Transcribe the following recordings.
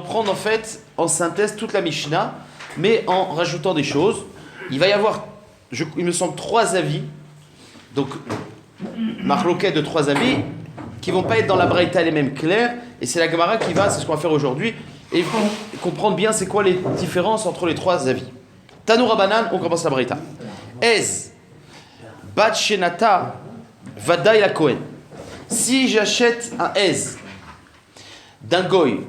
Prendre en fait en synthèse toute la Mishnah, mais en rajoutant des choses. Il va y avoir, il me semble, 3 avis. Donc, marloquet de 3 avis qui vont pas être dans la Braïta les mêmes clairs. Et c'est la Gemara qui va, c'est ce qu'on va faire aujourd'hui, et comprendre bien c'est quoi les différences entre les 3 avis. Tanu Rabanan, on commence la Braïta. Ez, bat shenata, vadaï la Kohen. Si j'achète un Ez d'un goy,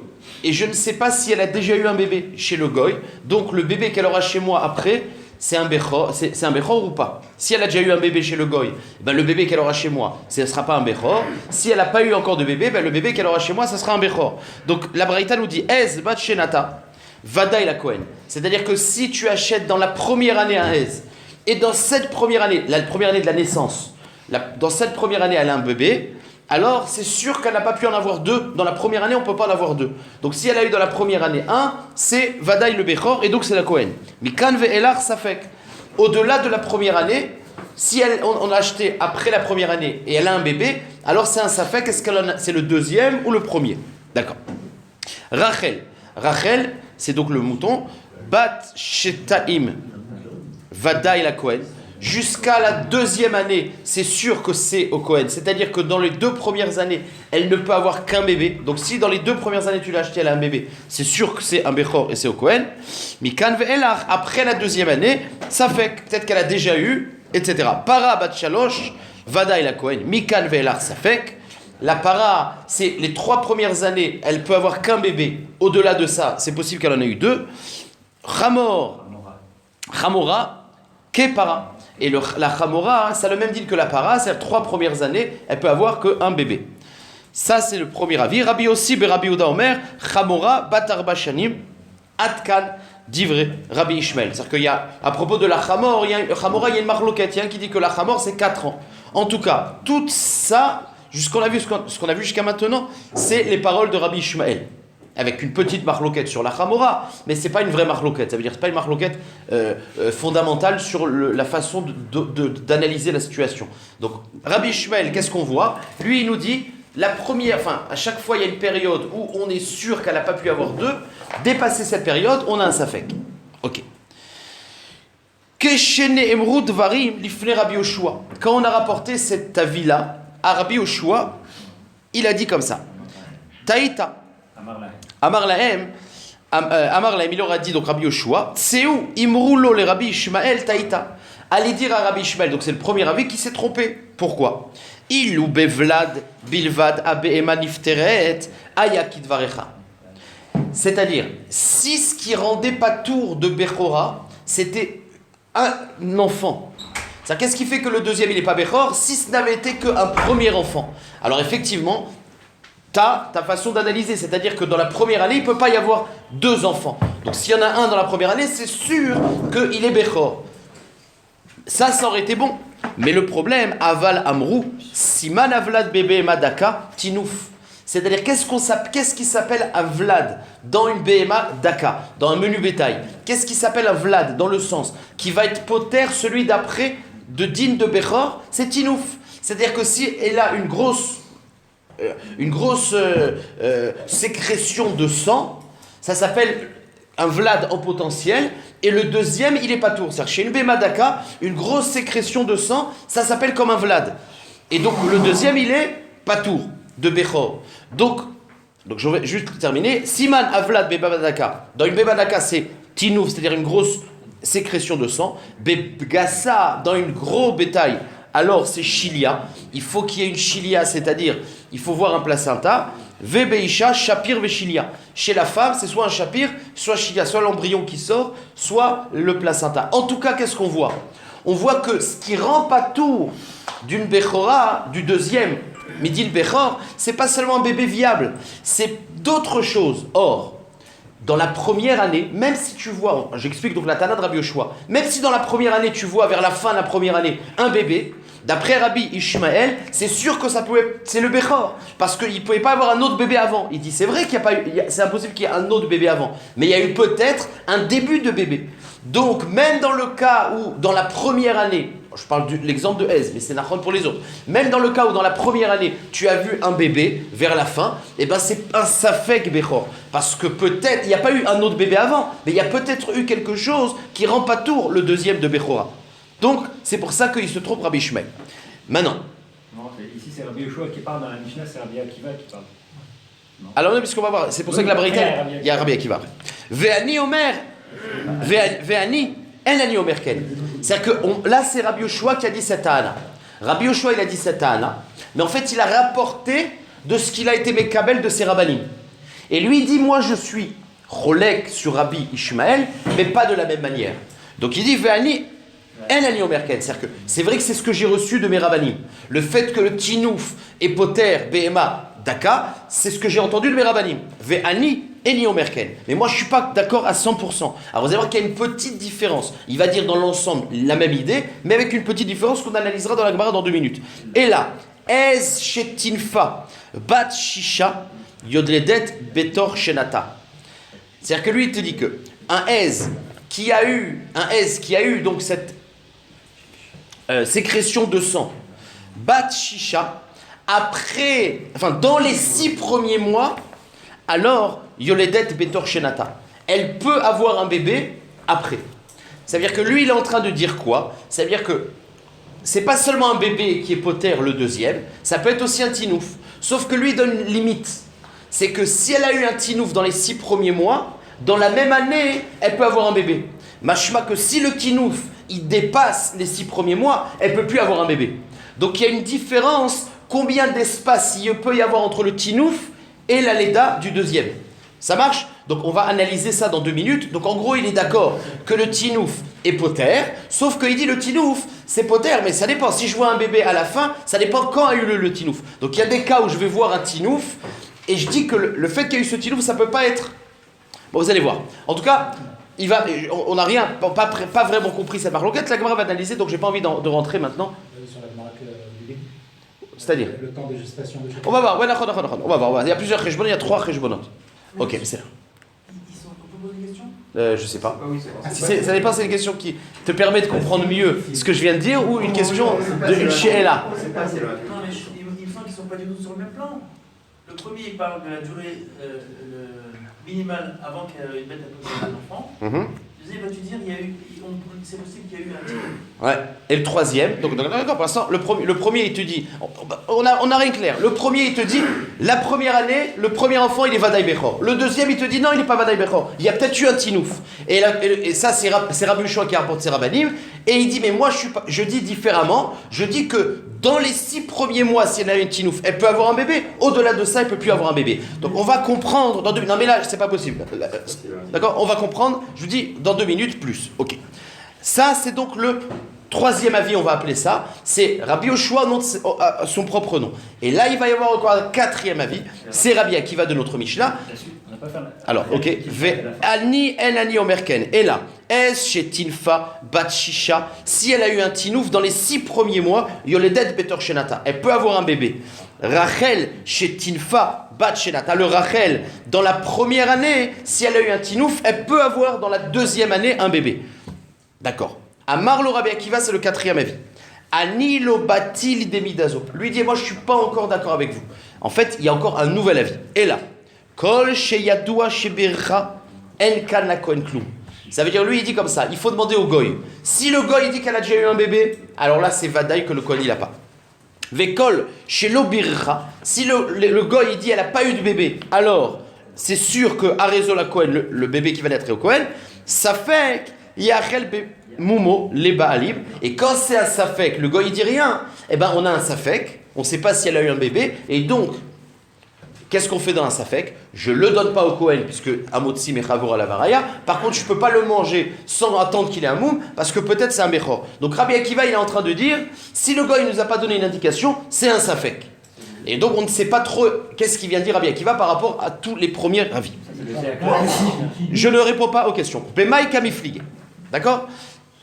et je ne sais pas si elle a déjà eu un bébé chez le goy, donc le bébé qu'elle aura chez moi après, c'est un bechor ou pas? Si elle a déjà eu un bébé chez le goy, ben le bébé qu'elle aura chez moi, ce ne sera pas un bechor. Si elle n'a pas eu encore de bébé, ben le bébé qu'elle aura chez moi, ça sera un bechor. Donc la Braïta nous dit Ez bat shenata, vadaï la Kohen. C'est-à-dire que si tu achètes dans la première année un Ez, et dans cette première année, la première année de la naissance, dans cette première année elle a un bébé, alors c'est sûr qu'elle n'a pas pu en avoir 2. Dans la première année, on ne peut pas en avoir 2. Donc si elle a eu dans la première année 1, c'est Vadaï le Bechor, et donc c'est la Kohen. Mais Kan ve'elar safek. Au-delà de la première année, si on a acheté après la première année et elle a un bébé, alors c'est un safek, est-ce qu'elle c'est le deuxième ou le premier? D'accord. Rachel. Rachel, c'est donc le mouton. Bat shetaim. Vadaï la Kohen. Jusqu'à la deuxième année, c'est sûr que c'est au Kohen. C'est-à-dire que dans les 2 premières années, elle ne peut avoir qu'un bébé. Donc si dans les 2 premières années tu l'as acheté, elle a un bébé, c'est sûr que c'est un Bechor et c'est au Kohen. Mikan ve'elach, après la deuxième année, ça fait peut-être qu'elle a déjà eu, etc. Para bat shalosh, vadaï la Kohen. Mikan ve'elach, ça fait. La para, c'est les 3 premières années, elle peut avoir qu'un bébé. Au-delà de ça, c'est possible qu'elle en ait eu 2. Chamora, kepara. Et la chamora, ça a le même deal que la para, c'est les 3 premières années, elle peut avoir qu'un bébé. Ça, c'est le premier avis. Rabbi Yossi be Rabbi Yehuda Omer, chamora bat arba shanim, atkan divrei Rabbi Ishmael. C'est-à-dire qu'il y a, à propos de la chamora, il y a une marloquette, il y a un qui dit que la chamora, c'est 4 ans. En tout cas, tout ça, ce qu'on a vu jusqu'à maintenant, c'est les paroles de Rabbi Ishmael. Avec une petite marloquette sur la chamora, mais c'est pas une vraie marloquette. Ça veut dire que c'est pas une marloquette fondamentale sur la façon d'analyser la situation. Donc Rabbi Ishmael, qu'est-ce qu'on voit? Lui, il nous dit à chaque fois il y a une période où on est sûr qu'elle n'a pas pu avoir 2. Dépasser cette période, on a un safek. Ok. Quand on a rapporté cet avis-là à Rabbi Yoshua, il a dit comme ça. Taïta. Amar Lahem, il aura dit, donc Rabbi Yoshua, Tseou, Imroulo le Rabbi Ishmael Taïta. Allez dire à Rabbi Ishmael, donc c'est le premier avis qui s'est trompé. Pourquoi? Ilou bevlad bilvad abeema nifteret ayakid varecha. C'est-à-dire, si ce qui rendait pas tour de Bechora, c'était un enfant. Qu'est-ce qui fait que le deuxième il n'est pas Bechor si ce n'avait été qu'un premier enfant? Alors effectivement, ta façon d'analyser, c'est-à-dire que dans la première année, il ne peut pas y avoir 2 enfants. Donc s'il y en a un dans la première année, c'est sûr qu'il est Bechor. Ça aurait été bon. Mais le problème, Aval Amrou, Siman Avlad Bebe Madaka, Tinouf. C'est-à-dire, qu'est-ce qui s'appelle un Vlad dans une BMA Daka, dans un menu bétail? Qu'est-ce qui s'appelle un Vlad dans le sens qui va être poter, celui d'après de Din de Bechor? C'est Tinouf. C'est-à-dire que si elle a une grosse sécrétion de sang, ça s'appelle un Vlad en potentiel, et le deuxième, il est pas tour. C'est-à-dire chez une Bémadaka, une grosse sécrétion de sang, ça s'appelle comme un Vlad. Et donc le deuxième, il est pas tour de Bechor. Donc je vais juste terminer. Siman Avlad Bémadaka. Dans une Bémadaka, c'est Tinouf, c'est-à-dire une grosse sécrétion de sang. Begassa, dans une gros bétail, alors c'est chilia. Il faut qu'il y ait une chilia, c'est-à-dire il faut voir un placenta. Vebeisha, shapir vechilia. Chez la femme, c'est soit un shapir, soit chilia, soit l'embryon qui sort, soit le placenta. En tout cas, qu'est-ce qu'on voit? On voit que ce qui rend pas tour d'une bechora, du deuxième midil bechor, c'est pas seulement un bébé viable, c'est d'autres choses. Or, dans la première année, même si tu vois, j'explique donc la Tana de Rabbi Yoshua, même si dans la première année tu vois vers la fin de la première année un bébé, d'après Rabbi Ishmael, c'est sûr que c'est le Bechor, parce qu'il ne pouvait pas avoir un autre bébé avant. Il dit c'est vrai c'est impossible qu'il y ait un autre bébé avant, mais il y a eu peut-être un début de bébé. Donc même dans le cas où dans la première année je parle de l'exemple de Ez, mais c'est Nachon pour les autres. Même dans le cas où dans la première année, tu as vu un bébé vers la fin, eh ben c'est un Safek Bechor. Parce que peut-être, il n'y a pas eu un autre bébé avant, mais il y a peut-être eu quelque chose qui rend pas tour le deuxième de Bechora. Donc, c'est pour ça qu'il se trompe Rabbi Ishmael. Maintenant. Non, ici c'est Rabbi Yoshua qui parle, dans la Mishnah c'est Rabbi Akiva qui parle. Non. Alors, non, puisqu'on va voir, c'est pour ça que la Braïta, il y a Rabbi Akiva. Ve'ani Omer, Ve'ani, Enani Omer Ken. C'est-à-dire que là, c'est Rabbi Yoshua qui a dit cette Ta'ana. Rabbi Yoshua, il a dit cette Ta'ana, mais en fait, il a rapporté de ce qu'il a été Mekabel de ses Rabbanim. Et lui, il dit, moi, je suis Cholek sur Rabbi Ishmael, mais pas de la même manière. Donc, il dit, Ve'ani, Enani Omer Ken. C'est-à-dire que c'est vrai que c'est ce que j'ai reçu de mes Rabbanim. Le fait que le Tinouf et Poter, Behema, Daka, c'est ce que j'ai entendu de mes Rabbanim. Ve'ani, Eni Omer Ken. Mais moi, je ne suis pas d'accord à 100%. Alors, vous allez voir qu'il y a une petite différence. Il va dire dans l'ensemble la même idée, mais avec une petite différence qu'on analysera dans la Gemara dans 2 minutes. Et là, Ez Shetinfa, Bat Shisha, Yodledet Betor Shenata. C'est-à-dire que lui, il te dit que un Ez qui a eu donc cette sécrétion de sang, Bat Shisha, après, enfin, dans les 6 premiers mois, alors, Yoledet Betor Shenata. Elle peut avoir un bébé après. Ça veut dire que lui, il est en train de dire quoi? Ça veut dire que c'est pas seulement un bébé qui est poter le deuxième, ça peut être aussi un tinouf. Sauf que lui, il donne une limite. C'est que si elle a eu un tinouf dans les 6 premiers mois, dans la même année, elle peut avoir un bébé. Machma que si le tinouf, il dépasse les 6 premiers mois, elle peut plus avoir un bébé. Donc il y a une différence. Combien d'espace il peut y avoir entre le tinouf et la Leda du deuxième? Ça marche? Donc on va analyser ça dans 2 minutes. Donc en gros, il est d'accord que le tinouf est poter, sauf qu'il dit le tinouf, c'est poter, mais ça dépend. Si je vois un bébé à la fin, ça dépend quand a eu le tinouf. Donc il y a des cas où je vais voir un tinouf, et je dis que le fait qu'il y ait eu ce tinouf, ça peut pas être... Bon, vous allez voir. En tout cas, on n'a rien, pas vraiment compris cette marloquette. La Gemara va analyser, donc j'ai pas envie de rentrer maintenant. Sur la Gemara du début. C'est-à-dire le temps de gestation de chaque... On va voir, on va voir. Il y a plusieurs cheshbonot, il y a 3 cheshbonot. Ok, c'est là. On peut poser des questions Je sais pas. Ça dépend, c'est une question qui te permet de comprendre mieux ce que je viens de dire ou une question d'une she'ela. Non, mais il me semble qu'ils ne sont pas du tout sur le même plan. Le premier, il parle de la durée minimale avant qu'une bête ait posé un enfant. Le deuxième, va-tu dire, c'est possible qu'il y a eu un tir. Ouais. Et le troisième, donc d'accord, pour l'instant, le premier il te dit, on a rien clair. Le premier il te dit, la première année, le premier enfant il est Vadaï Bechor. Le deuxième il te dit, non, il n'est pas Vadaï Bechor. Il y a peut-être eu un tinouf. Et ça, c'est Rabbi Yoshua qui rapporte ses rabbanim. Et il dit, mais moi je dis différemment. Je dis que dans les 6 premiers mois, si elle a une tinouf, elle peut avoir un bébé. Au-delà de ça, elle peut plus avoir un bébé. Donc on va comprendre dans 2 minutes. Non mais là, c'est pas possible. D'accord? On va comprendre. Je vous dis dans 2 minutes plus. Ok. Ça, c'est donc le 3e avis, on va appeler ça. C'est Rabbi Yoshua, son propre nom. Et là, il va y avoir encore un 4e avis. C'est Rabbi Akiva de notre Mishnah. Alors, ok. Ani enani omerken. Et là, es chez Tinfa bat shisha. Si elle a eu un tinouf dans les 6 premiers mois, yoledet betor shenata. Elle peut avoir un bébé. Rachel chez Tinfa bat shenata. Le Rachel, dans la première année, si elle a eu un tinouf, elle peut avoir dans la 2e année un bébé. D'accord. Amar lo Rabbi Akiva, c'est le 4e avis. Ani lo batil demidazo. Lui dit, moi je ne suis pas encore d'accord avec vous. En fait, il y a encore un nouvel avis. Et là, kol sheyadua shebircha en kan la kohen klum. Ça veut dire, lui il dit comme ça, il faut demander au goy. Si le goy dit qu'elle a déjà eu un bébé, alors là c'est vadaï que le kohen il n'a pas. Vekol shelo bircha. Si le goy il dit elle n'a pas eu de bébé, alors c'est sûr que Arezo la kohen, le bébé qui va naître est au kohen, ça fait Yachel Moumo, les Baalim. Et quand c'est un Safek, le goy il dit rien, eh ben on a un Safek, on ne sait pas si elle a eu un bébé, et donc, qu'est-ce qu'on fait dans un Safek? Je ne le donne pas au Kohen, puisque Amotsi Mechavor à la Varaya. Par contre, je ne peux pas le manger sans attendre qu'il ait un moum, parce que peut-être c'est un Mechor. Donc Rabbi Akiva, il est en train de dire, si le goy ne nous a pas donné une indication, c'est un Safek. Et donc on ne sait pas trop qu'est-ce qu'il vient dire Rabbi Akiva par rapport à tous les premiers avis. Je ne réponds pas aux questions. Bemaï kamiflige. D'accord?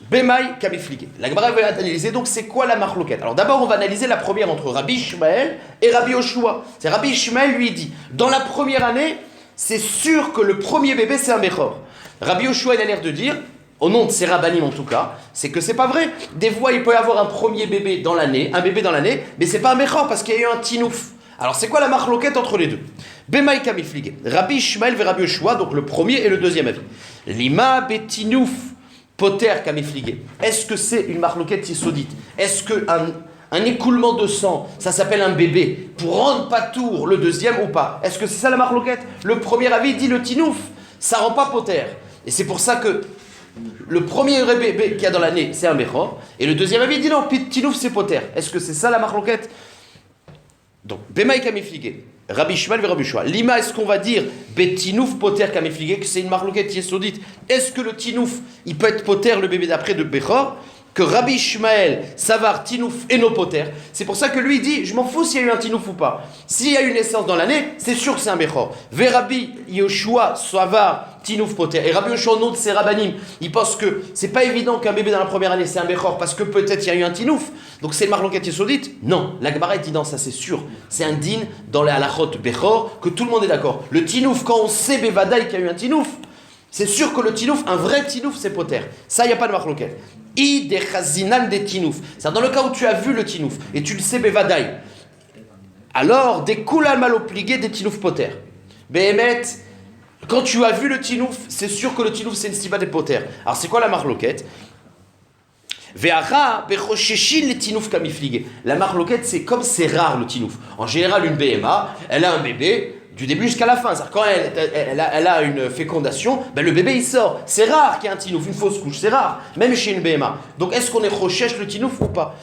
Bemaï kamiflige. La Gemara va analyser donc c'est quoi la marloquette. Alors d'abord on va analyser la première entre Rabbi Ishmael et Rabbi Yoshua. C'est Rabbi Ishmael lui dit dans la première année c'est sûr que le premier bébé c'est un Bechor. Rabbi Yoshua il a l'air de dire au nom de ces rabbinim en tout cas, c'est que c'est pas vrai. Des fois, il peut y avoir un premier bébé dans l'année, mais c'est pas un Bechor parce qu'il y a eu un Tinouf. Alors, c'est quoi la marloquette entre les deux? Bemaï kamiflige. Rabbi Ishmael ve Rabbi Yoshua, donc le premier et le deuxième avis. Lima betinouf poter kamiflige. Est-ce que c'est une marloquette yesodite? Est-ce qu'un écoulement de sang, ça s'appelle un bébé, pour rendre patour le deuxième ou pas? Est-ce que c'est ça la marloquette? Le premier avis dit le tinouf, ça rend pas poter. Et c'est pour ça que le premier bébé qu'il y a dans l'année, c'est un Bechor. Et le deuxième avis dit non, tinouf c'est poter. Est-ce que c'est ça la marloquette? Donc, Bemaï kamiflige. Rabbi Ishmael ve Rabbi Yoshua. Lima, est-ce qu'on va dire betinouf poter kamiflige, que c'est une marloquette yesodite? Est-ce que le tinouf, il peut être poter, le bébé d'après de Bechor? Que Rabbi Ishmael, savar, tinouf et no poter. C'est pour ça que lui dit, je m'en fous s'il y a eu un tinouf ou pas. S'il y a eu une naissance dans l'année, c'est sûr que c'est un Bechor. Ve Rabbi Yoshua, savar, tinouf poter. Et Rabbi Yoshua, au nom de ses rabbanim, il pense que c'est pas évident qu'un bébé dans la première année c'est un Bechor parce que peut-être il y a eu un tinouf. Donc c'est le marloquette yesodite? Non. La Gemara dit non, ça c'est sûr. C'est un din dans les halachot Bechor que tout le monde est d'accord. Le tinouf, quand on sait bevadaï qu'il y a eu un tinouf, c'est sûr que le tinouf, un vrai tinouf, c'est poter. Ça, il n'y a pas de marloquette. I de chazinan de tinouf. C'est dans le cas où tu as vu le tinouf et tu le sais bevadaï. Alors, des koulal malopligé des tinouf poter. Behemet, quand tu as vu le tinouf, c'est sûr que le tinouf, c'est une stiba des poter. Alors, c'est quoi la marloquette? Ve'ara bechosheshin le tinouf kamiflige. La marloquette, c'est comme c'est rare le tinouf. En général, une BMA, elle a un bébé du début jusqu'à la fin. C'est-à-dire, quand elle a une fécondation, ben le bébé il sort. C'est rare qu'il y ait un tinouf, une fausse couche, c'est rare, même chez une BMA. Donc est-ce qu'on est chochesh le tinouf ou pas?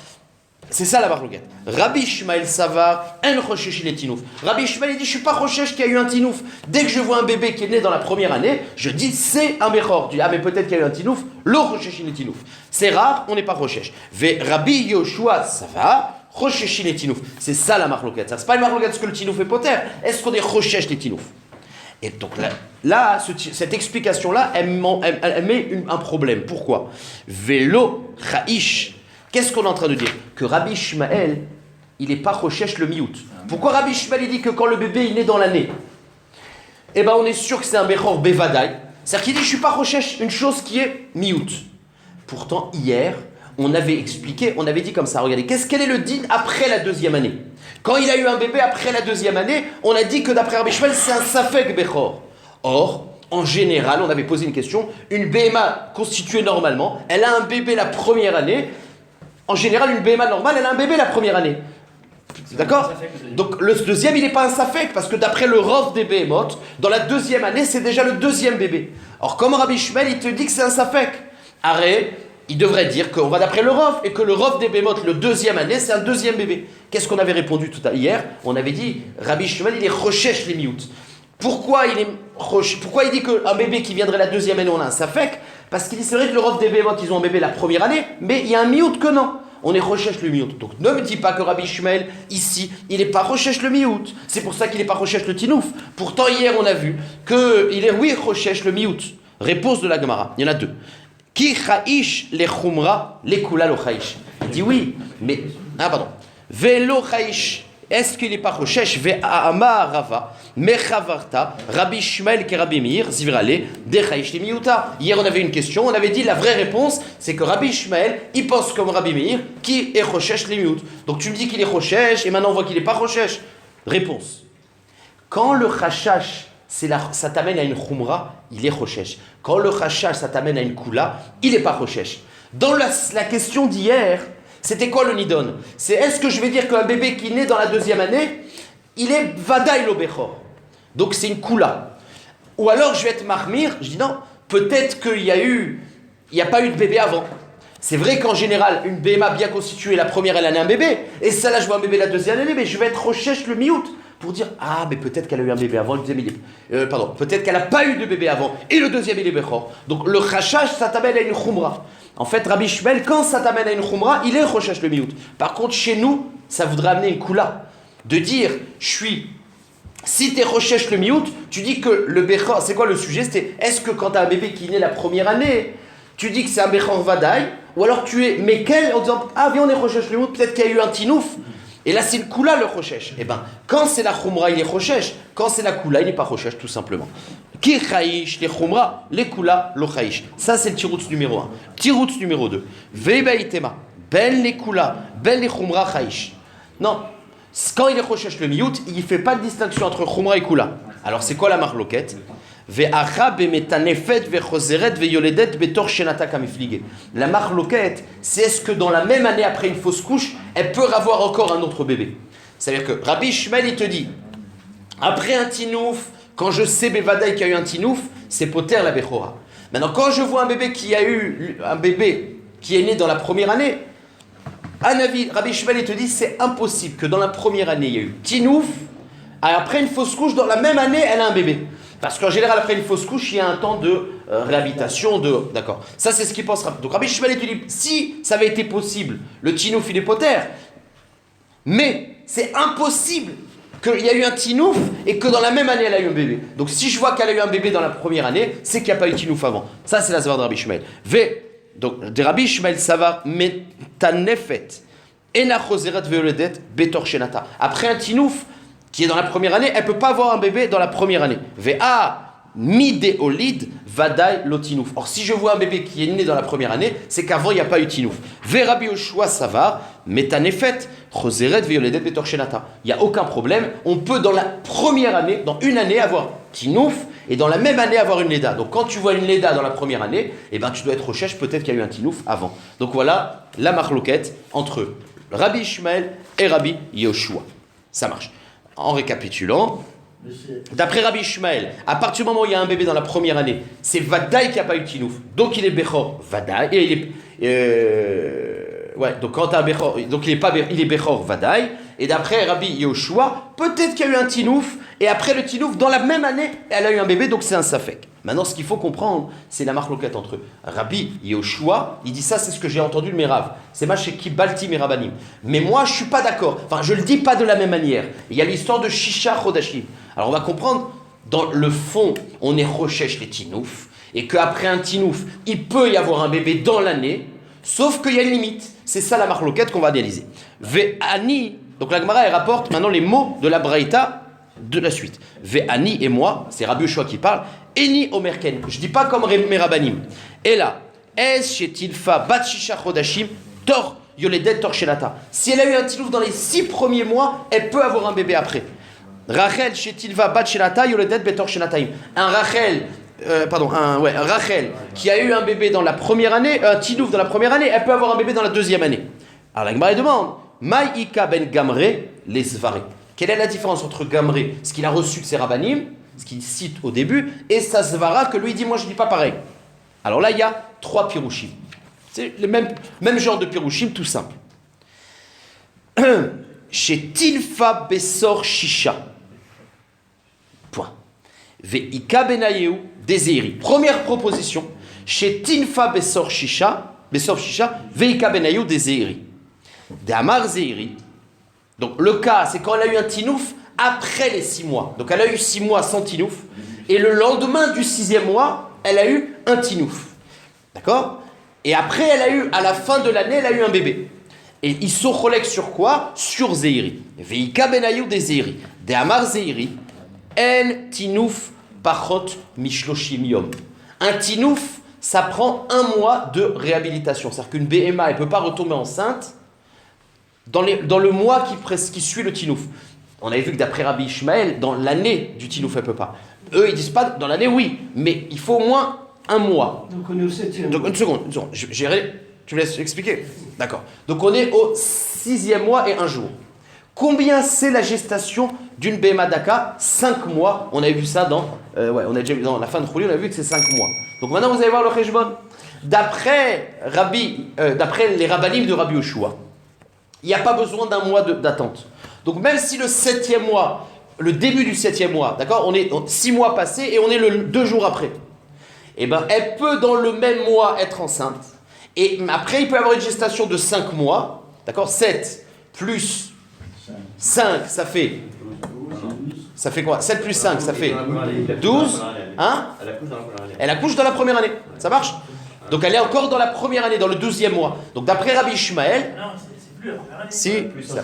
C'est ça la marloquette. Rabbi Ishmael savar, en chochesh le tinouf. Rabbi Ishmael il dit, je suis pas chochesh qu'il y a eu un tinouf. Dès que je vois un bébé qui est né dans la première année, je dis c'est un Bechor. Tu dis, ah mais peut-être qu'il y a eu un tinouf, le chochesh le tinouf. C'est rare, on n'est pas chochesh. Rabbi Yoshua savar, Rocheshi les tinouf. C'est ça la marloquette. C'est pas une marloquette parce que le tinouf est poter. Est-ce qu'on est rochesh les tinouf? Et donc là cette explication-là, elle met un problème. Pourquoi? Vélo Chaïch. Qu'est-ce qu'on est en train de dire? Que Rabbi Ishmael, il n'est pas rochesh le miout. Pourquoi Rabbi Ishmael il dit que quand le bébé il naît dans l'année, eh ben on est sûr que c'est un Bechor Bevadaï. C'est-à-dire qu'il dit je suis pas rochesh une chose qui est miout. Pourtant hier, on avait expliqué, on avait dit comme ça, regardez, quel est le din après la deuxième année? Quand il a eu un bébé après la deuxième année, on a dit que d'après Rabbi Ishmael, c'est un safek Bechor. Or, en général, on avait posé une question, une BMA constituée normalement, elle a un bébé la première année. En général, une BMA normale, elle a un bébé la première année. D'accord? Donc le deuxième, il n'est pas un safek, parce que d'après le Rov des Behemoth, dans la deuxième année, c'est déjà le deuxième bébé. Or, comme Rabbi Ishmael, il te dit que c'est un safek. Arrête. Il devrait dire qu'on va d'après le Rov, et que le Rov des Behemoth, le deuxième année, c'est un deuxième bébé. Qu'est-ce qu'on avait répondu hier? On avait dit, Rabbi Ishmael, il est rochesh les miout. Pourquoi il dit qu'un bébé qui viendrait la deuxième année, on a un safek? Parce qu'il dit, c'est vrai que le Rov des Behemoth, ils ont un bébé la première année, mais il y a un miout que non. On est rochesh le miout. Donc ne me dis pas que Rabbi Ishmael, ici, il n'est pas rochesh le miout. C'est pour ça qu'il n'est pas rochesh le tinouf. Pourtant, hier, on a vu qu'il est, oui, rochesh le miout. Réponse de la Gemara. Il y en a deux. Ki chaïch le chumra le kula lo chaïch. Il dit oui, mais pardon. Velo chaïch. Est-ce qu'il n'est pas rochesh? Ve amar rava mechavarta Rabbi Ishmael ke Rabbi Meir zivrale de chaïch le miuta. Hier on avait une question, on avait dit la vraie réponse, c'est que Rabbi Ishmael il pense comme Rabbi Meir qui est rochesh le miut. Donc tu me dis qu'il est rochesh et maintenant on voit qu'il n'est pas rochesh. Réponse. Quand le chachash ça t'amène à une khumra, il est rochesh. Quand le chachash, ça t'amène à une kula, il n'est pas rochesh. Dans la question d'hier, c'était quoi le nidon? C'est est-ce que je vais dire qu'un bébé qui naît dans la deuxième année, il est vadaï lo bechor. Donc c'est une kula. Ou alors je vais être mahmir, je dis non, peut-être qu'il n'y a pas eu de bébé avant. C'est vrai qu'en général, une BMA bien constituée, la première elle a né un bébé, et ça là je vois un bébé la deuxième année, mais je vais être rochesh le miout. Pour dire, mais peut-être qu'elle a eu un bébé avant, le deuxième il est... peut-être qu'elle n'a pas eu de bébé avant, et le deuxième il est Bechor. Donc le chachash, ça t'amène à une khumra. En fait, Rabbi Ishmael, quand ça t'amène à une khumra, il est rochesh le miout. Par contre, chez nous, ça voudrait amener une kula. De dire, si t'es rochesh le miout, tu dis que le Bechor, c'est quoi le sujet? C'était, est-ce que quand t'as un bébé qui naît la première année, tu dis que c'est un Bechor Vadaï, ou alors tu es Mekel en disant, viens on est rochesh le miout, peut-être qu'il y a eu un tinouf. Et là, c'est le Kula le Choshesh. Eh bien, quand c'est la Khumra, il est Choshesh. Quand c'est la Kula, il n'est pas Choshesh, tout simplement. Ki Chayish, les Khumra, les Kula, le Chayish. Ça, c'est le Tiroutz numéro 1. Tiroutz numéro 2. Vebaïtema, Ben les Kula, Ben les Khumra, Chayish. Non, quand il est Choshesh le Miyut, il ne fait pas de distinction entre Khumra et Kula. Alors, c'est quoi la marloquette? La marloquette, c'est est-ce que dans la même année après une fausse couche, elle peut avoir encore un autre bébé. C'est-à-dire que Rabbi Ishmael, il te dit, après un tinouf, quand je sais Bevadaï qu'il y a eu un tinouf, c'est poter la Bechora. Maintenant, quand je vois un bébé qui est né dans la première année, Rabbi Ishmael, il te dit, c'est impossible que dans la première année, il y a eu tinouf, et après une fausse couche, dans la même année, elle a un bébé. Parce qu'en général, après une fausse couche, il y a un temps de réhabilitation, d'accord. Ça, c'est ce qu'il pense. Donc Rabbi Ishmael te dit, si ça avait été possible, le tinouf, il est poter, mais c'est impossible qu'il y a eu un tinouf et que dans la même année, elle a eu un bébé. Donc si je vois qu'elle a eu un bébé dans la première année, c'est qu'il n'y a pas eu tinouf avant. Ça, c'est la savoir de Rabbi Ishmael. Donc, de Rabbi Ishmael, ça va, mais ta nefet, ena choseret veoledet, betor shenata. Après un tinouf, qui est dans la première année, elle ne peut pas avoir un bébé dans la première année. Ve'a mide olid vadai lotinouf. Or, si je vois un bébé qui est né dans la première année, c'est qu'avant, il n'y a pas eu tinouf. Ve'rabi Yoshua savar, metanefet, choseret veoledet betor shenata. Il n'y a aucun problème. On peut, dans la première année, dans une année, avoir tinouf, et dans la même année, avoir une leda. Donc, quand tu vois une leda dans la première année, eh ben, tu dois être recherche, peut-être qu'il y a eu un tinouf avant. Donc, voilà la marloquette entre Rabbi Ishmael et Rabbi Yoshua. Ça marche. En récapitulant, d'après Rabbi Ishmael, à partir du moment où il y a un bébé dans la première année, c'est Vadaï qui n'a pas eu Tinouf. Donc il est Bechor Vadaï. Et donc quand tu as un Bechor, donc il est Bechor Vadaï. Et d'après Rabbi Yoshua, peut-être qu'il y a eu un Tinouf. Et après le Tinouf, dans la même année, elle a eu un bébé, donc c'est un Safek. Maintenant, ce qu'il faut comprendre, c'est la marloquette entre eux. Rabbi Yoshua, il dit ça, c'est ce que j'ai entendu de Merav. C'est ma chez Kibalti Merabanim. Mais moi, je ne suis pas d'accord. Enfin, je ne le dis pas de la même manière. Il y a l'histoire de Shisha Chodashim. Alors, on va comprendre, dans le fond, on est Rochesh les Tinouf. Et qu'après un Tinouf, il peut y avoir un bébé dans l'année, sauf qu'il y a une limite. C'est ça la marloquette qu'on va analyser. Ve'ani, donc la Gemara, elle rapporte maintenant les mots de la Braïta de la suite. Ve'ani et moi, c'est Rabbi Yoshua qui parle. Eni omerken, je dis pas comme Merabanim. Et là, es shetilfa bat shisha chodashim tor yoledet tor shenata. Si elle a eu un tinouf dans les 6 premiers mois, elle peut avoir un bébé après. Rachel shetilva bat shenata yoledet betor shenataim. Un Rachel qui a eu un bébé dans la première année, un tinouf dans la première année, elle peut avoir un bébé dans la deuxième année. Alors la Gemara demande, Maïka ben gamre les svare. Quelle est la différence entre gamre, ce qu'il a reçu de ses rabbanim, ce qu'il cite au début, et sa svara que lui dit, moi je ne dis pas pareil. Alors là, il y a 3 pirouchim. C'est le même genre de pirouchim, tout simple. Chez Tilfa Bessor Shisha. Point. Ve'ika Benayeu Dezeiri. Première proposition. Chez Tilfa Bessor Shisha, Ve'ika Benayeu Dezeiri. De Amar Zeiri. Donc le cas, c'est quand elle a eu un tinouf après les 6 mois. Donc elle a eu 6 mois sans tinouf. Et le lendemain du 6e mois, elle a eu un tinouf. D'accord? Et après, elle a eu, à la fin de l'année, elle a eu un bébé. Et ils sont relègues sur quoi? Sur Zeiri. Veika benayou des Zeiri. De Amar Zeiri. En tinouf pachot mishloshim yom. Un tinouf, ça prend 1 mois de réhabilitation. C'est-à-dire qu'une BMA, elle ne peut pas retomber enceinte dans le mois qui suit le tinouf. On avait vu que d'après Rabbi Ishmael, dans l'année du tinouf, elle ne peut pas. Eux, ils disent pas, dans l'année, oui, mais il faut au moins 1 mois. Donc on est au 7e. Donc une seconde. Tu me laisses expliquer? D'accord. Donc on est au 6e mois et 1 jour. Combien c'est la gestation d'une BMA Daka? 5 mois. On a vu ça on a déjà vu dans la fin de Khouli, on a vu que c'est 5 mois. Donc maintenant vous allez voir le Cheshbon. D'après les rabbanim de Rabbi Yoshua, il n'y a pas besoin d'1 mois d'attente. Donc même si le 7e mois, le début du 7e mois, d'accord, on est 6 mois passés et on est le 2 jours après. Eh bien, elle peut dans le même mois être enceinte. Et après, il peut y avoir une gestation de 5 mois. D'accord, 7 plus 5, ça fait... Ça fait quoi? 7 plus 5, ça fait 12. Hein? Elle accouche dans la première année. Ça marche? Donc elle est encore dans la première année, dans le 12e mois. Donc d'après Rabbi Ishmael... Non, c'est plus la première année. Si. ça-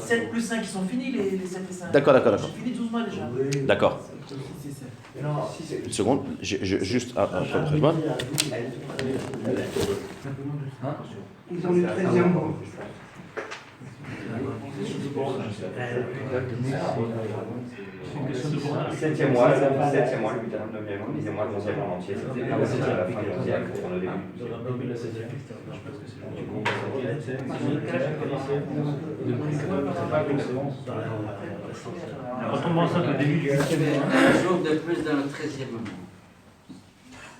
7 plus 5, ils sont finis les 7 et 5. D'accord. J'ai fini 12 mois déjà. D'accord. Une seconde, juste après moi. Ils ont le 13e mois. Septième mois, le 8e, le 9e, le 10e mois, le 11e en entier. C'était la fin du 11e pour le début. Retombe enceinte au début du Ça fait un jour de plus dans le 13e mois.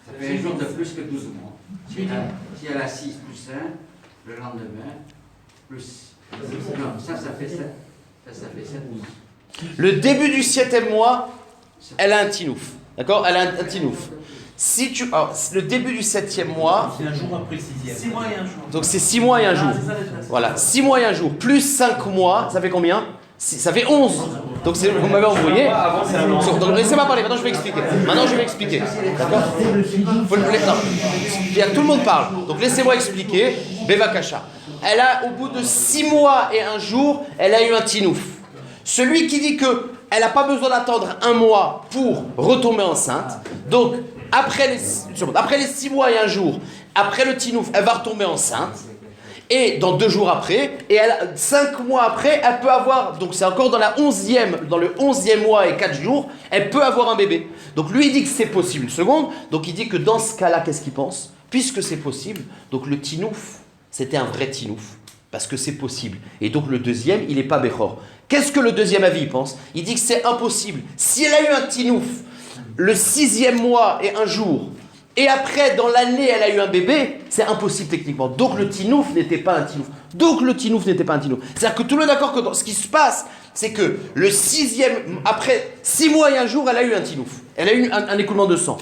Ça fait un jour de plus que 12 mois. Si elle a 6 plus 1, le lendemain, plus. Non, ça fait 7. Ça fait 7 mois. Le début du 7e mois, elle a un tinouf. D'accord? Elle a un tinouf. Si tu, alors, le début du 7e mois, C'est un jour après le 6e. 6 mois et un jour. donc c'est 6 mois et un jour. Ah, c'est ça, les classes. Voilà, 6 mois et un jour, plus 5 mois, ça fait combien? Ça fait 11. Donc vous m'avez envoyé. Donc laissez-moi parler, maintenant je vais expliquer. D'accord? Non. Bien, tout le monde parle. Donc laissez-moi expliquer. Bevakasha. Elle a, au bout de 6 mois et un jour, elle a eu un tinouf. Celui qui dit que elle n'a pas besoin d'attendre un mois pour retomber enceinte. Donc, après les 6 mois et un jour, après le tinouf, elle va retomber enceinte. Et dans 2 jours après, et 5 mois après, elle peut avoir, donc c'est encore dans le 11e mois et 4 jours, elle peut avoir un bébé. Donc lui, il dit que c'est possible. Une seconde, donc il dit que dans ce cas-là, qu'est-ce qu'il pense? Puisque c'est possible, donc le tinouf, c'était un vrai tinouf. Parce que c'est possible. Et donc le deuxième, il n'est pas Bechor. Qu'est-ce que le deuxième avis pense? Il dit que c'est impossible. Si elle a eu un tinouf le 6e mois et un jour, et après, dans l'année, elle a eu un bébé, c'est impossible techniquement. Donc le tinouf n'était pas un tinouf. C'est-à-dire que tout le monde est d'accord que ce qui se passe, c'est que le 6e, après 6 mois et un jour, elle a eu un tinouf. Elle a eu un écoulement de sang.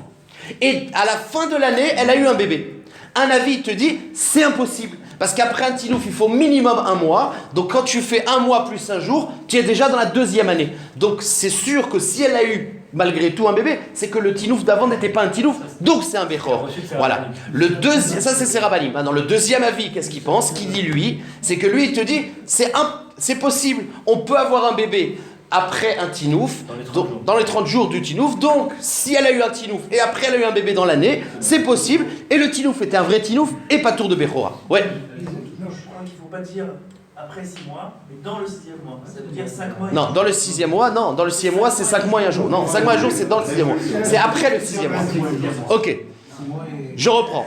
Et à la fin de l'année, elle a eu un bébé. Un avis te dit, c'est impossible. Parce qu'après un tinouf, il faut minimum 1 mois. Donc quand tu fais 1 mois plus 1 jour, tu es déjà dans la 2e année. Donc c'est sûr que si elle a eu malgré tout un bébé, c'est que le tinouf d'avant n'était pas un tinouf. Donc c'est un béchor. Voilà. Le deuxième, ça c'est Serabanim. Maintenant le deuxième avis, qu'est-ce qu'il pense? Qu'il dit lui, c'est que lui il te dit, c'est possible. On peut avoir un bébé après un tinouf, dans les 30 jours du tinouf. Donc, si elle a eu un tinouf et après elle a eu un bébé dans l'année, c'est possible. Et le tinouf était un vrai tinouf et pas tour de Bechora. Ouais. Non, je crois qu'il ne faut pas dire après 6 mois, mais dans le 6e mois. Ça veut dire 5 mois. Non, dans le 6e mois, non. Dans le 6e mois, c'est 5 mois et un jour. Non, 5 mois et un jour, c'est dans le 6e mois. C'est après le 6e mois. Ok. Je reprends.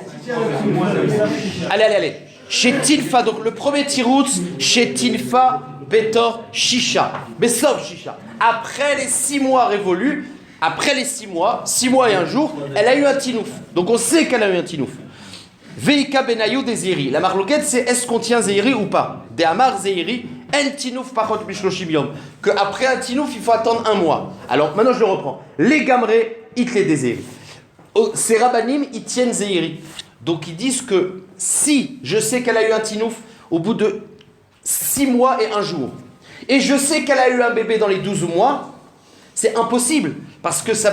Allez. Chez Tilfa, donc le premier tirout, chez Tilfa, Betor, Shisha. Besov, Shisha. Après les 6 mois révolus, après les 6 mois et un jour, elle a eu un tinouf. Donc on sait qu'elle a eu un tinouf. Veika Benayu des Zéhiri. La marloquette, c'est est-ce qu'on tient Zéhiri ou pas? De Amar Zéhiri, En Tinouf Pachot Bishloshim Yom. Qu'après un tinouf, il faut attendre 1 mois. Alors maintenant je le reprends. Les Gamré, Itle des Zéhiri. Ces rabbanim, ils tiennent Zéhiri. Donc ils disent que si je sais qu'elle a eu un tinouf au bout de 6 mois et 1 jour, et je sais qu'elle a eu un bébé dans les 12 mois, c'est impossible, parce que ça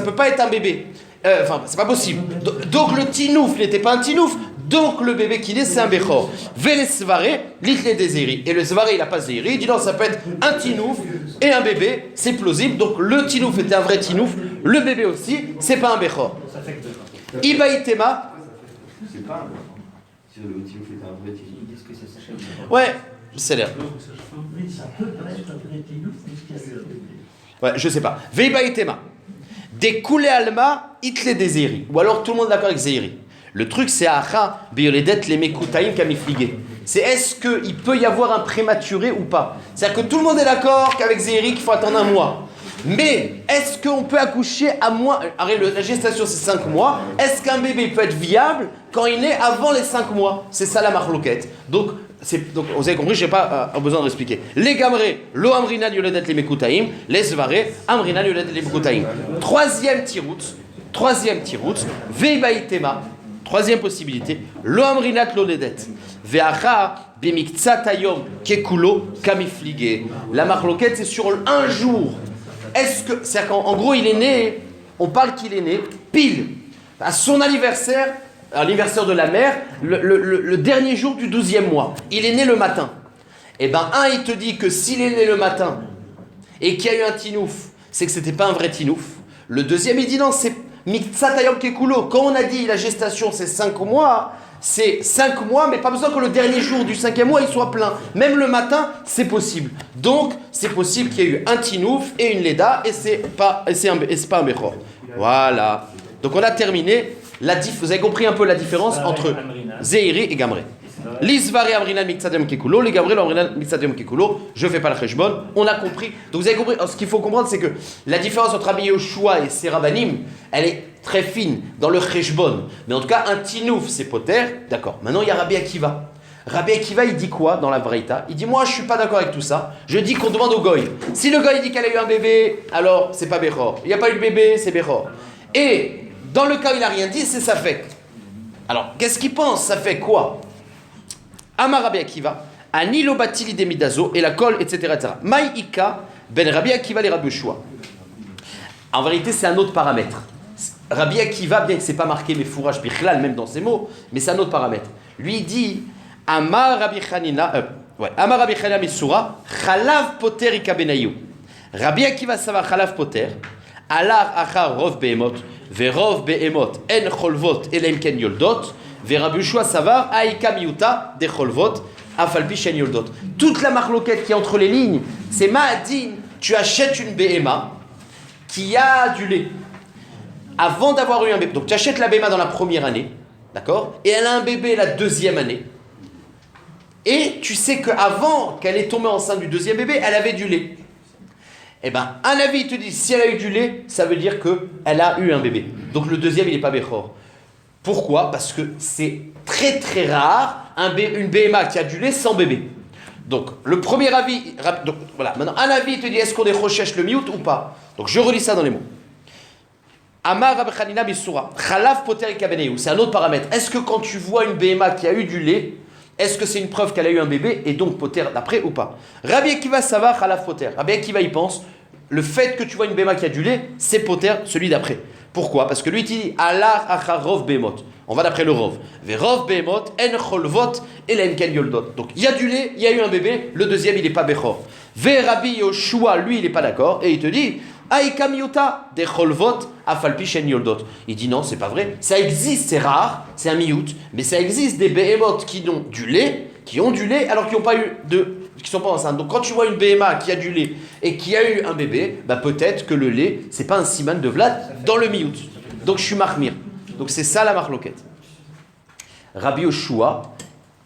peut pas être un bébé. C'est pas possible. Donc le tinouf n'était pas un tinouf, donc le bébé qui naît, c'est un béchor. Vele svaré, l'itle des zéhiri. Et le svaré, il n'a pas zéhiri, il dit non, ça peut être un tinouf et un bébé, c'est plausible. Donc le tinouf était un vrai tinouf, le bébé aussi, c'est pas un béchor. Ibaïtema. C'est pas un béchor. Si le tinouf était un vrai tinouf, ils disent que c'est Sachem. Ouais, c'est l'air. Ouais, je sais pas. Veibaïtema. Des coulées alma, itle des zéhiri. Ou alors tout le monde est d'accord avec zéhiri. Le truc, c'est Acha, Bioledet, les Mekutaïm, Kamifligé. C'est est-ce qu'il peut y avoir un prématuré ou pas? C'est-à-dire que tout le monde est d'accord qu'avec Zéhiri, il faut attendre 1 mois. Mais est-ce qu'on peut accoucher à moins. La gestation, c'est 5 mois. Est-ce qu'un bébé peut être viable quand il naît avant les 5 mois? C'est ça la marloquette. Donc, vous avez compris, je n'ai pas besoin de l'expliquer. Les gamré, lo amrina yoledet les mekutaim, les svaré, amrina yoledet les mekutaim. Troisième tirout, veibaïtema. Troisième possibilité, lo amrinat loledet. Ve'acha bimiktsatayom kekulo kamifligé. La marloquette, c'est sur 1 jour. C'est-à-dire qu'en gros, il est né, on parle qu'il est né pile à son anniversaire à l'anniversaire de la mère, le dernier jour du 12e mois. Il est né le matin. Eh ben, il te dit que s'il est né le matin et qu'il y a eu un tinouf, c'est que c'était pas un vrai tinouf. Le deuxième, il dit non, c'est Miktsatayom Kekulo. Quand on a dit la gestation, c'est 5 mois, c'est 5 mois, mais pas besoin que le dernier jour du 5e mois, il soit plein. Même le matin, c'est possible. Donc, c'est possible qu'il y ait eu un tinouf et une leda, et c'est pas un bechor. Voilà. Donc, on a terminé. Vous avez compris un peu la différence entre Zeiri et Gamré. L'Isvari Amrinan Miktsadium Kekulo, les Gamré Amrinan Miktsadium Kekulo, je fais pas le Cheshbon, on a compris. Donc vous avez compris, ce qu'il faut comprendre, c'est que la différence entre Rabbi Yoshua et Serabanim, elle est très fine dans le Cheshbon. Mais en tout cas, un Tinouf, c'est Poter, d'accord. Maintenant, il y a Rabbi Akiva. Rabbi Akiva, il dit quoi dans la Braïta? Il dit, moi, je suis pas d'accord avec tout ça. Je dis qu'on demande au Goy. Si le Goy dit qu'elle a eu un bébé, alors c'est pas Bechor. Il n'y a pas eu de bébé, c'est Bechor. Et dans le cas où il n'a rien dit, c'est Safek. Alors, qu'est-ce qu'il pense? Ça fait quoi? Amar Rabbi Akiva, Anilo Batili de Midazo, et la colle, etc. Maïka, Ben Rabbi Akiva, les Rabbi Yoshua. En vérité, c'est un autre paramètre. Rabbi Akiva, bien que ce n'est pas marqué, mais fourrage bichlal, même dans ses mots, mais c'est un autre paramètre. Lui, il dit Amar Rabbi Chanina, Amar Rabbi Chanina Misura, Chalav Poter Ika Benayou. Rabbi Akiva Sava Chalav Poter, Alar Achar Rov Behemot, Verov Behemot, En Cholvot, Elem Ken Yoldot. Rabbi Yoshua Savar, Aïka Miuta, de Cholvot, Afalpi Shen Yoldot. Toute la marloquette qui est entre les lignes, c'est Ma'adin, tu achètes une BMA qui a du lait. Avant d'avoir eu un bébé, donc tu achètes la BMA dans la première année, d'accord? Et elle a un bébé la deuxième année. Et tu sais qu'avant qu'elle ait tombé enceinte du deuxième bébé, elle avait du lait. Eh bien, un avis te dit, si elle a eu du lait, ça veut dire qu'elle a eu un bébé. Donc le deuxième, il n'est pas Bechor. Pourquoi? Parce que c'est très très rare une BMA qui a du lait sans bébé. Donc le premier avis, donc, voilà, maintenant un avis te dit est-ce qu'on est rochèche le miout ou pas? Donc je relis ça dans les mots. Amar Rabbi Chanina Bisura, Chalav Poter Kabeneu, c'est un autre paramètre. Est-ce que quand tu vois une BMA qui a eu du lait, est-ce que c'est une preuve qu'elle a eu un bébé et donc Poter d'après ou pas? Rabbi Akiva Savar Chalav Poter. Rabbi Akiva il pense le fait que tu vois une BMA qui a du lait, c'est Poter celui d'après. Pourquoi? Parce que lui, il dit Alar achar rov behemot. On va d'après le rov. Verov behemot en cholvot elen ken yoldot. Donc il y a du lait, il y a eu un bébé. Le deuxième, il n'est pas bechor. Rabbi Yoshua, lui, il n'est pas d'accord et il te dit Aïka miuta de cholvot afalpi shen yoldot. Il dit non, c'est pas vrai. Ça existe, c'est rare, c'est un miout, mais ça existe des behemot qui ont du lait, alors qu'ils n'ont pas eu qui sont pas enceintes. Donc quand tu vois une BMA qui a du lait et qui a eu un bébé, bah peut-être que le lait, c'est pas un siman de Vlad dans le miout. Donc je suis mahmir. Donc c'est ça la marloquette. Rabbi Yoshua,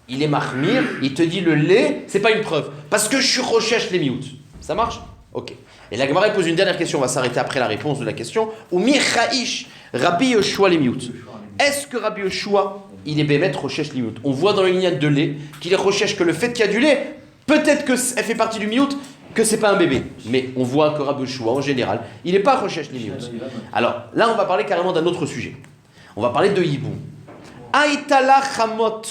il est mahmir, il te dit le lait, c'est pas une preuve. Parce que je suis rochèche les miout. Ça marche? Ok. Et la Gemara pose une dernière question, on va s'arrêter après la réponse de la question. Ou mirchaïch, Rabbi Yoshua les miout. Est-ce que Rabbi Yoshua, il est bémet rochèche les miout? On voit dans une ligne de lait qu'il est rochèche que le fait qu'il y a du lait, peut-être qu'elle fait partie du miout, que c'est pas un bébé. Mais on voit que Rabbi Yoshua, en général, il n'est pas recherche les miout. Alors, là, on va parler carrément d'un autre sujet. On va parler de Yiboum. Aïtala chamot.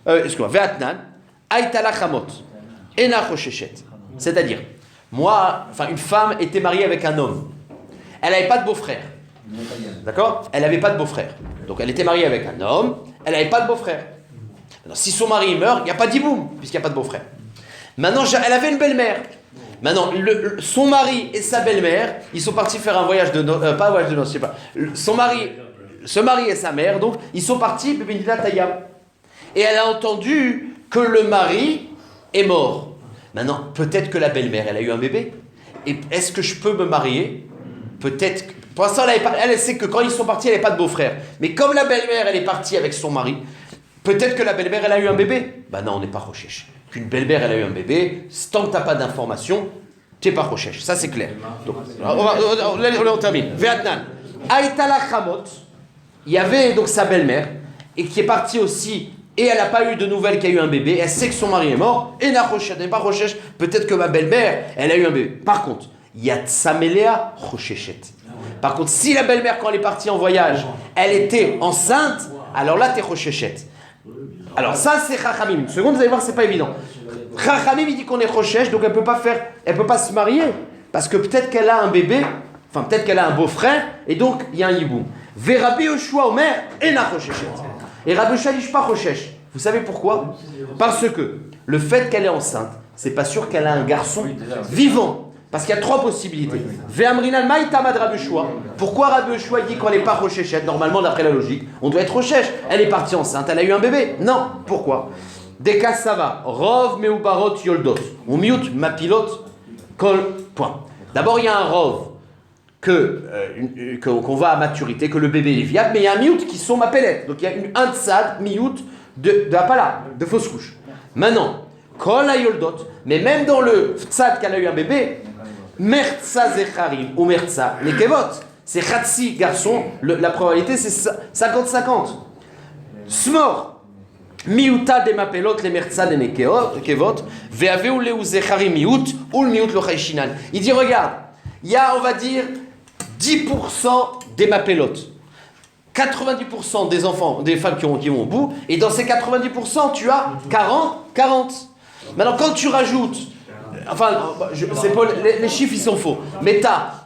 Excuse-moi, Ve'atnan. Aïtala chamot. Ena rochechet. C'est-à-dire, une femme était mariée avec un homme. Elle n'avait pas de beau-frère. D'accord? Elle n'avait pas de beau-frère. Donc, elle était mariée avec un homme, elle n'avait pas de beau-frère. Alors, si son mari meurt, il n'y a pas d'Yiboum, puisqu'il n'y a pas de beau-frère. Maintenant, elle avait une belle-mère. Maintenant, son mari et sa belle-mère, ils sont partis faire un voyage de noces, pas un voyage de noces, je sais pas. Ce mari et sa mère, donc, ils sont partis, Bébénila Taïam. Et elle a entendu que le mari est mort. Maintenant, peut-être que la belle-mère, elle a eu un bébé. Et est-ce que je peux me marier? Peut-être. Pour l'instant, elle sait que quand ils sont partis, elle n'avait pas de beau-frère. Mais comme la belle-mère, elle est partie avec son mari, peut-être que la belle-mère, elle a eu un bébé. Ben non, on n'est pas recherche. Qu'une belle-mère, elle a eu un bébé, tant que tu n'as pas d'informations, tu n'es pas recherche. Ça, c'est clair. Donc, on termine. Ve'atnan. Aïtala chamot. Il y avait donc sa belle-mère, et qui est partie aussi, et elle n'a pas eu de nouvelles qu'il y a eu un bébé, elle sait que son mari est mort, et n'est pas recherche. Peut-être que ma belle-mère, elle a eu un bébé. Par contre, il y a Tsamelea rochechet. Par contre, si la belle-mère, quand elle est partie en voyage, elle était enceinte, alors là, tu es rochechet. Alors ça c'est Chachamim. Une seconde, vous allez voir, c'est pas évident. Chachamim il dit qu'on est rochèche, donc elle peut pas se marier parce que peut-être qu'elle a un bébé, enfin peut-être qu'elle a un beau-frère et donc il y a un yiboum. Ve Rabbi Yoshua Omer, ena chosheshet. Et Rabbi Yoshua dit, je suis pas choshesh. Vous savez pourquoi? Parce que le fait qu'elle est enceinte, c'est pas sûr qu'elle a un garçon vivant. Parce qu'il y a trois possibilités. Ve'amrinan ma'itama de Rabbi Yoshua. Pourquoi Rabbi Yoshua dit qu'on n'est pas chosheshet? Normalement, d'après la logique, on doit être choshesh. Elle est partie enceinte, elle a eu un bébé. Non. Pourquoi? Des cas ça va. Rov meubarot yoldot. Ou miut mapilot kol. Point. D'abord, il y a un rov qu'on va à maturité, que le bébé est viable, mais il y a un miut qui sont mapelettes. Donc il y a un tsad, miut de apala, de fausse couche. Maintenant, kol yoldot. Mais même dans le tsad qu'elle a eu un bébé, mertsa zecharim ou mertsa nekevot. C'est khatsi garçon, la probabilité c'est 50-50. Smor. Miuta de mapelot les mertsa de nekevot, ve'aveu leu zecharim miut, ou le miut lo chayshinan. Il dit regarde, il y a on va dire 10% des mapelotes. 90% des enfants, des femmes qui vont au bout, et dans ces 90%, tu as 40. Maintenant, quand tu rajoutes, c'est pas, les chiffres ils sont faux, mais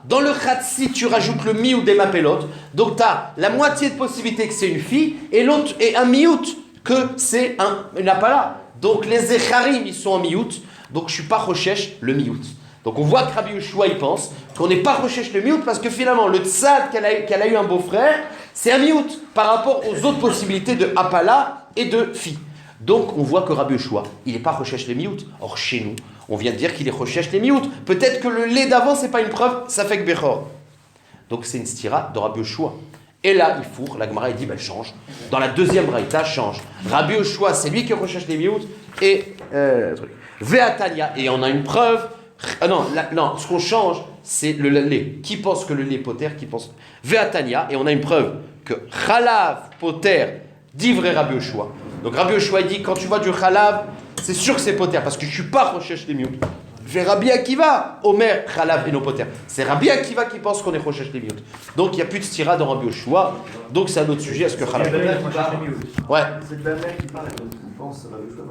dans le khatsi, tu rajoutes le miout des mapelotes, donc tu as la moitié de possibilité que c'est une fille, et l'autre est un miout que c'est une apala. Donc les echarim ils sont en miout, donc je suis pas recherche le miout. Donc on voit que Rabbi Yoshua il pense qu'on n'est pas recherche le miout parce que finalement le tzad qu'elle a eu un beau-frère, c'est un miout par rapport aux autres possibilités de apala et de fille. Donc on voit que Rabbi Yoshua, il n'est pas recherche les miout. Or chez nous, on vient de dire qu'il est recherche les miout. Peut-être que le lait d'avant c'est pas une preuve, ça fait que Bechor. Donc c'est une stira de Rabbi Yoshua. Et là, il fourre, la Gemara, il dit, change. Dans la deuxième braïta, change. Rabbi Yoshua, c'est lui qui recherche les miout. Et, Ve'atania, et on a une preuve. Non, ce qu'on change, c'est le lait. Qui pense que le lait est poter, qui pense. Ve'atania, et on a une preuve que Chalav, poter, dit vrai Rabbi Yoshua. Donc Rabbi Yoshua, il dit, quand tu vois du Chalav, c'est sûr que c'est poter, parce que je ne suis pas recherche les miout. J'ai Rabbi Akiva, Omer, Chalav et nos poter. C'est Rabbi Akiva qui pense qu'on est recherche les miout. Donc il n'y a plus de stira dans Rabbi Yoshua. Donc c'est un autre sujet. Est-ce que Chalav. Ouais. C'est de la mère qui parle, donc il pense Rabbi Yoshua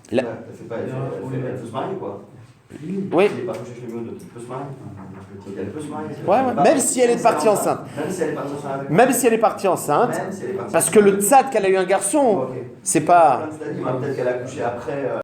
qu'elle. Elle peut se marier, quoi. Oui. Elle n'est pas recherche les miout, donc elle peut se marier. Donc elle peut se marier. Ouais. Même si elle est partie enceinte. Même si elle est partie enceinte. Parce que le tzad qu'elle a eu un garçon, c'est pas. Peut-être qu'elle a couché après.